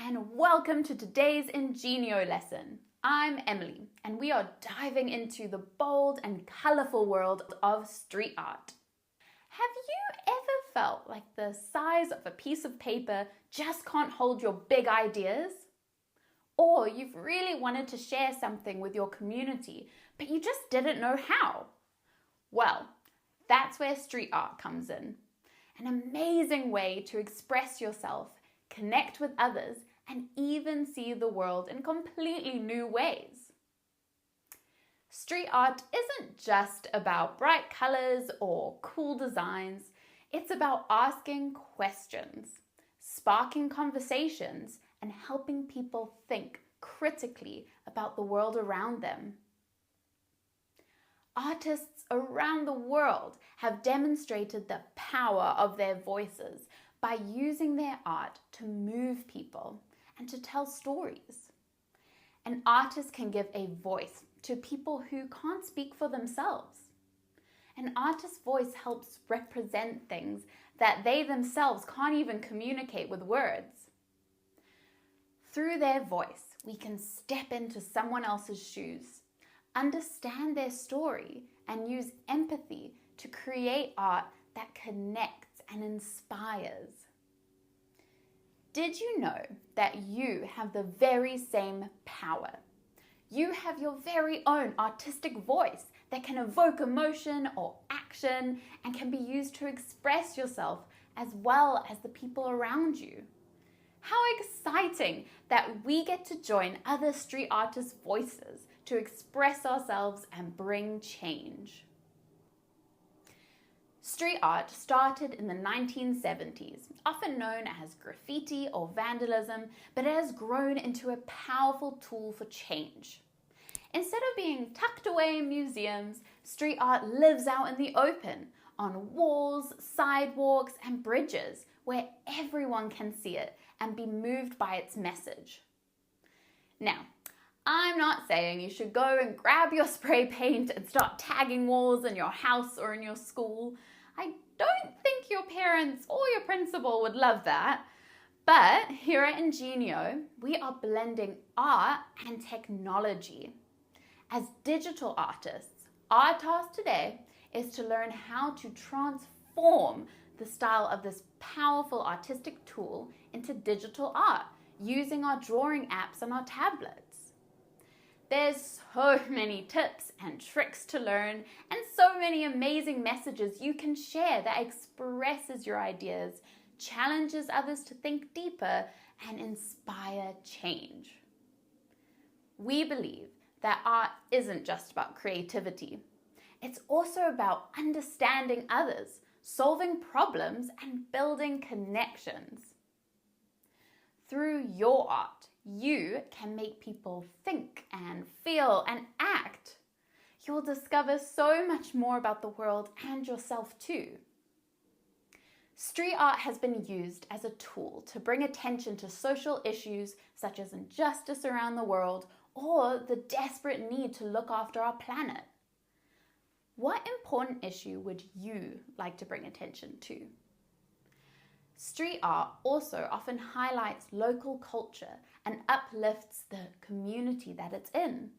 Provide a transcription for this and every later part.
and welcome to today's iNGENiO lesson. I'm Emily and we are diving into the bold and colourful world of street art. Have you ever felt like the size of a piece of paper just can't hold your big ideas? Or you've really wanted to share something with your community, but you just didn't know how? Well, that's where street art comes in. An amazing way to express yourself, connect with others, and even see the world in completely new ways. Street art isn't just about bright colours or cool designs. It's about asking questions, sparking conversations, and helping people think critically about the world around them. Artists around the world have demonstrated the power of their voices by using their art to move people and to tell stories. An artist can give a voice to people who can't speak for themselves. An artist's voice helps represent things that they themselves can't even communicate with words. Through their voice, we can step into someone else's shoes, understand their story, and use empathy to create art that connects and inspires. Did you know that you have the very same power? You have your very own artistic voice that can evoke emotion or action and can be used to express yourself as well as the people around you. How exciting that we get to join other street artists' voices to express ourselves and bring change. Street art started in the 1970s, often known as graffiti or vandalism, but it has grown into a powerful tool for change. Instead of being tucked away in museums, street art lives out in the open, on walls, sidewalks, and bridges, where everyone can see it and be moved by its message. Now, I'm not saying you should go and grab your spray paint and start tagging walls in your house or in your school. I don't think your parents or your principal would love that. But here at iNGENiO, we are blending art and technology. As digital artists, our task today is to learn how to transform the style of this powerful artistic tool into digital art using our drawing apps on our tablets. There's so many tips and tricks to learn and so many amazing messages you can share that expresses your ideas, challenges others to think deeper, and inspire change. We believe that art isn't just about creativity. It's also about understanding others, solving problems, and building connections. Through your art, you can make people think and feel and act. You'll discover so much more about the world and yourself too. Street art has been used as a tool to bring attention to social issues such as injustice around the world or the desperate need to look after our planet. What important issue would you like to bring attention to? Street art also often highlights local culture and uplifts the community that it's in.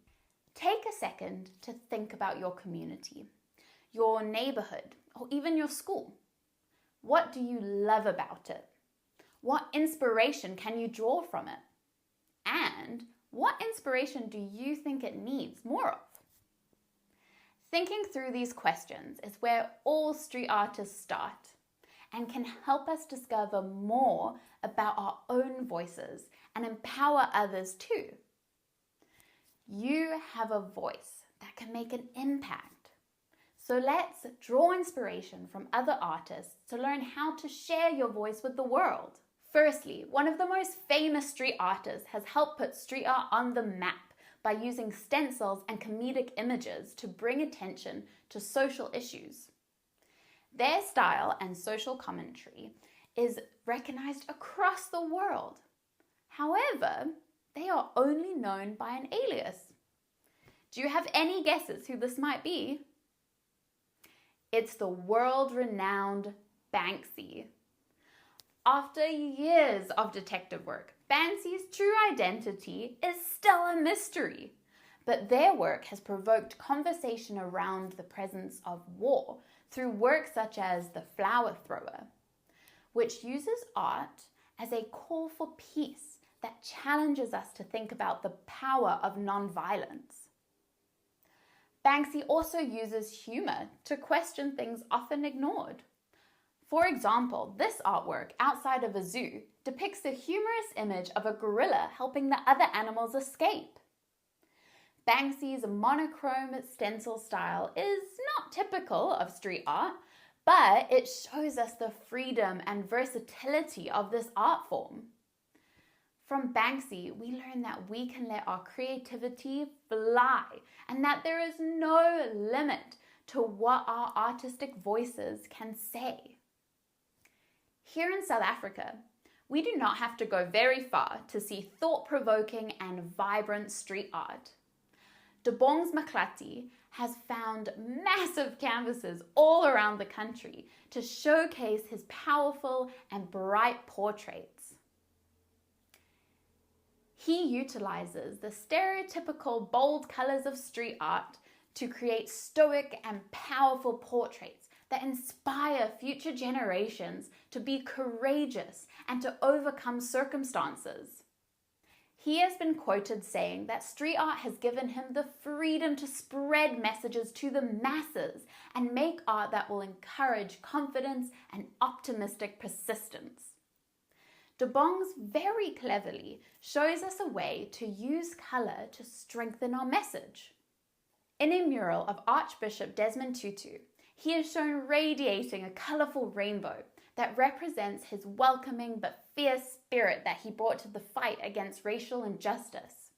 Take a second to think about your community, your neighborhood, or even your school. What do you love about it? What inspiration can you draw from it? And what inspiration do you think it needs more of? Thinking through these questions is where all street artists start and can help us discover more about our own voices and empower others too. You have a voice that can make an impact. So let's draw inspiration from other artists to learn how to share your voice with the world. Firstly, one of the most famous street artists has helped put street art on the map by using stencils and comedic images to bring attention to social issues. Their style and social commentary is recognized across the world. However, they are only known by an alias. Do you have any guesses who this might be? It's the world-renowned Banksy. After years of detective work, Banksy's true identity is still a mystery. But their work has provoked conversation around the presence of war through work such as The Flower Thrower, which uses art as a call for peace that challenges us to think about the power of non-violence. Banksy also uses humor to question things often ignored. For example, this artwork outside of a zoo depicts a humorous image of a gorilla helping the other animals escape. Banksy's monochrome stencil style is not typical of street art, but it shows us the freedom and versatility of this art form. From Banksy, we learn that we can let our creativity fly and that there is no limit to what our artistic voices can say. Here in South Africa, we do not have to go very far to see thought-provoking and vibrant street art. Bongs Maklati has found massive canvases all around the country to showcase his powerful and bright portraits. He utilizes the stereotypical bold colors of street art to create stoic and powerful portraits that inspire future generations to be courageous and to overcome circumstances. He has been quoted saying that street art has given him the freedom to spread messages to the masses and make art that will encourage confidence and optimistic persistence. Bongs very cleverly shows us a way to use colour to strengthen our message. In a mural of Archbishop Desmond Tutu, he is shown radiating a colourful rainbow that represents his welcoming but fierce spirit that he brought to the fight against racial injustice.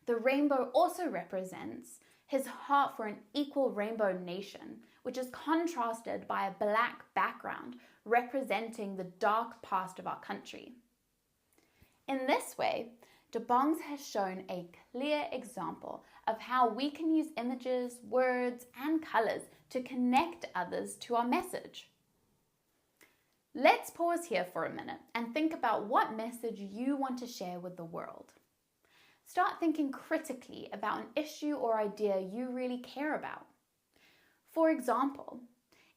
The rainbow also represents his heart for an equal rainbow nation, which is contrasted by a black background representing the dark past of our country. In this way, Bongs has shown a clear example of how we can use images, words, and colours to connect others to our message. Let's pause here for a minute and think about what message you want to share with the world. Start thinking critically about an issue or idea you really care about. For example,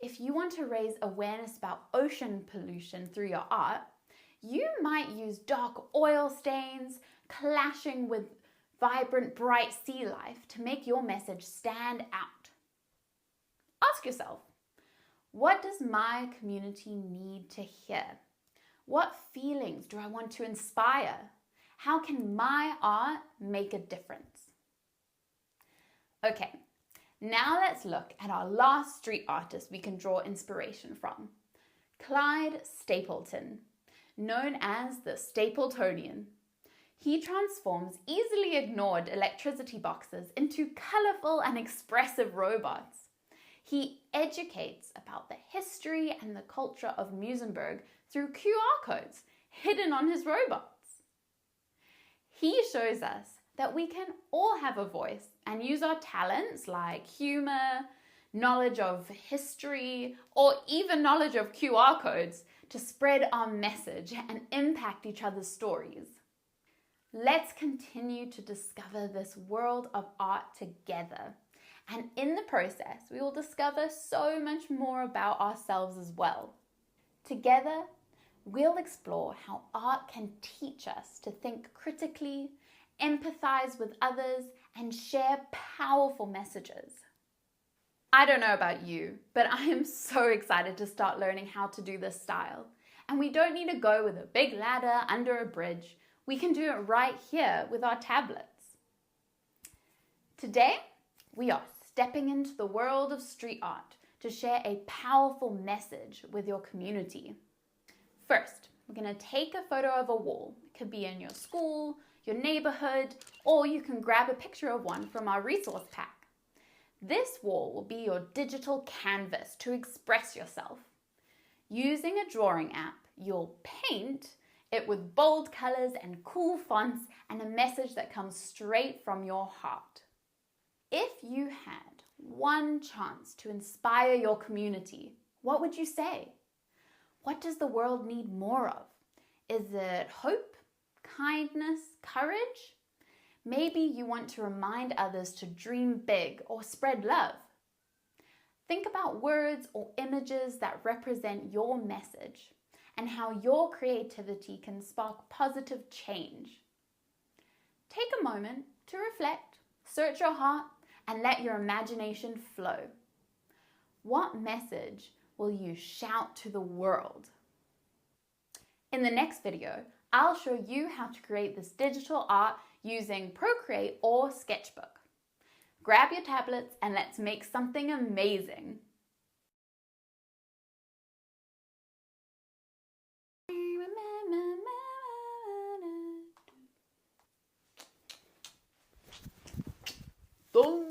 if you want to raise awareness about ocean pollution through your art, you might use dark oil stains clashing with vibrant, bright sea life to make your message stand out. Ask yourself, what does my community need to hear? What feelings do I want to inspire? How can my art make a difference? Okay, now let's look at our last street artist we can draw inspiration from, Clyde Stapleton, known as the Stapletonian. He transforms easily ignored electricity boxes into colourful and expressive robots. He educates about the history and the culture of Muizenberg through QR codes hidden on his robots. He shows us that we can all have a voice and use our talents like humour, knowledge of history, or even knowledge of QR codes to spread our message and impact each other's stories. Let's continue to discover this world of art together. And in the process, we will discover so much more about ourselves as well. Together, we'll explore how art can teach us to think critically, empathize with others, and share powerful messages. I don't know about you, but I am so excited to start learning how to do this style. And we don't need to go with a big ladder under a bridge. We can do it right here with our tablets. Today, we are stepping into the world of street art to share a powerful message with your community. First, we're going to take a photo of a wall. It could be in your school, your neighborhood, or you can grab a picture of one from our resource pack. This wall will be your digital canvas to express yourself. Using a drawing app, you'll paint it with bold colors and cool fonts and a message that comes straight from your heart. If you had one chance to inspire your community, what would you say? What does the world need more of? Is it hope, kindness, courage? Maybe you want to remind others to dream big or spread love. Think about words or images that represent your message and how your creativity can spark positive change. Take a moment to reflect, search your heart, and let your imagination flow. What message will you shout to the world? In the next video, I'll show you how to create this digital art using Procreate or Sketchbook. Grab your tablets and let's make something amazing. Done.